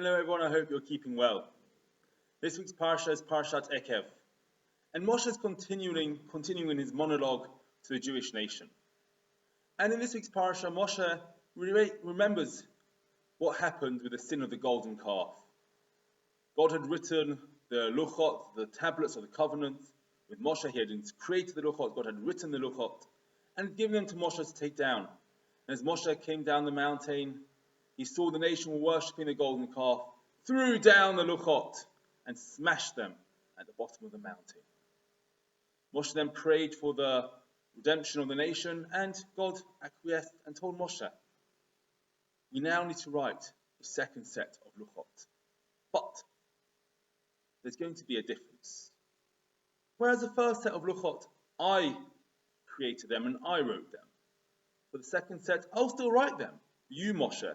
Hello everyone, I hope you're keeping well. This week's Parashat is Parashat Eikev. And Moshe is continuing his monologue to the Jewish nation. And in this week's Parashat, Moshe remembers what happened with the sin of the golden calf. God had written the Luchot, the tablets of the covenant. With Moshe, he had created the Luchot, God had written the Luchot, and given them to Moshe to take down. And as Moshe came down the mountain, he saw the nation were worshipping the golden calf, threw down the Luchot, and smashed them at the bottom of the mountain. Moshe then prayed for the redemption of the nation, and God acquiesced and told Moshe, we now need to write a second set of Luchot. But there's going to be a difference. Whereas the first set of Luchot, I created them and I wrote them. For the second set, I'll still write them. You, Moshe,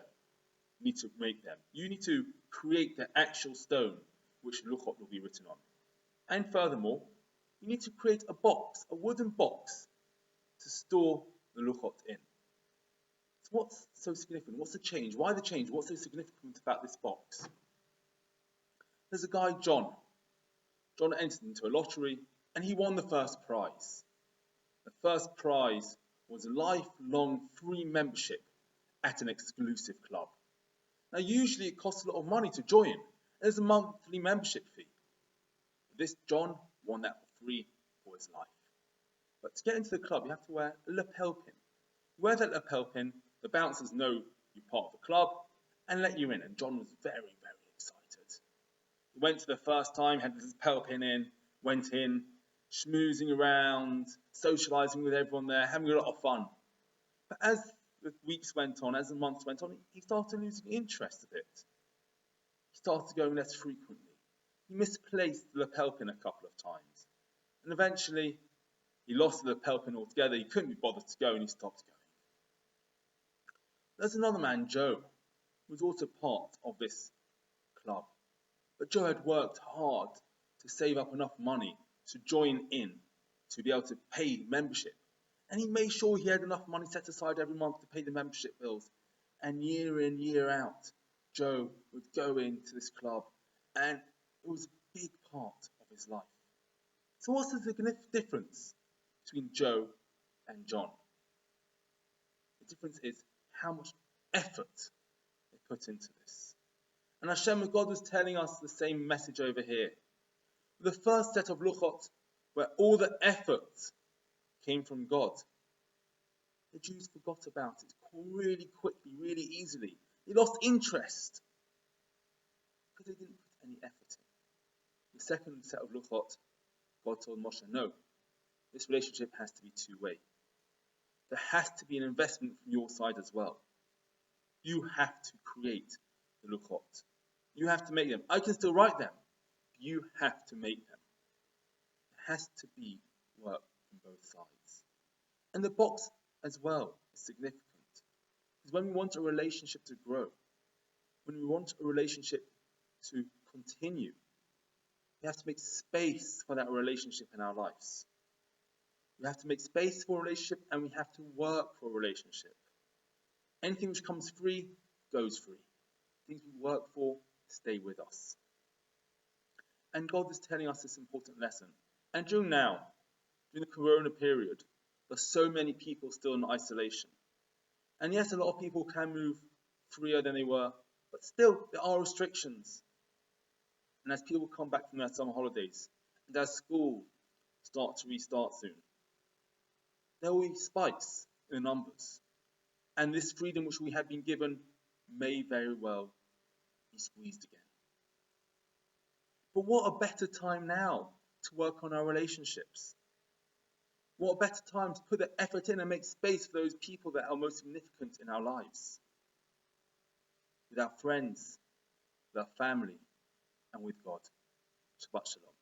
need to make them. You need to create the actual stone which Luchot will be written on. And furthermore, you need to create a box, a wooden box, to store the Luchot in. So what's so significant? What's the change? Why the change? What's so significant about this box? There's a guy, John. John entered into a lottery and he won the first prize. The first prize was a lifelong free membership at an exclusive club. Now usually it costs a lot of money to join. There's a monthly membership fee. This John won that for free for his life. But to get into the club you have to wear a lapel pin. You wear that lapel pin, the bouncers know you're part of the club and let you in. And John was very, very excited. He went to the first time, had his lapel pin in, went in, schmoozing around, socialising with everyone there, having a lot of fun. But as the weeks went on, as the months went on, he started losing interest a bit. He started going less frequently. He misplaced the lapel pin a couple of times. And eventually, he lost the lapel pin altogether. He couldn't be bothered to go and he stopped going. There's another man, Joe, who was also part of this club. But Joe had worked hard to save up enough money to join in, to be able to pay membership. And he made sure he had enough money set aside every month to pay the membership bills. And year in, year out, Joe would go into this club and it was a big part of his life. So what's the significant difference between Joe and John? The difference is how much effort they put into this. And Hashem, God was telling us the same message over here. The first set of Luchot, where all the effort came from God, the Jews forgot about it really quickly, really easily. They lost interest because they didn't put any effort in. The second set of Luchot, God told Moshe, no, this relationship has to be two-way. There has to be an investment from your side as well. You have to create the Luchot. You have to make them. I can still write them. You have to make them. There has to be work from both sides. And the box as well is significant. Because when we want a relationship to grow, when we want a relationship to continue, we have to make space for that relationship in our lives. We have to make space for a relationship and we have to work for a relationship. Anything which comes free, goes free. Things we work for, stay with us. And God is telling us this important lesson. And during the Corona period, there's so many people still in isolation. And yes, a lot of people can move freer than they were, but still there are restrictions. And as people come back from their summer holidays, and as school starts to restart soon, there will be spikes in the numbers. And this freedom which we have been given may very well be squeezed again. But what a better time now to work on our relationships. What a better time to put the effort in and make space for those people that are most significant in our lives. With our friends, with our family, and with God. Shabbat Shalom.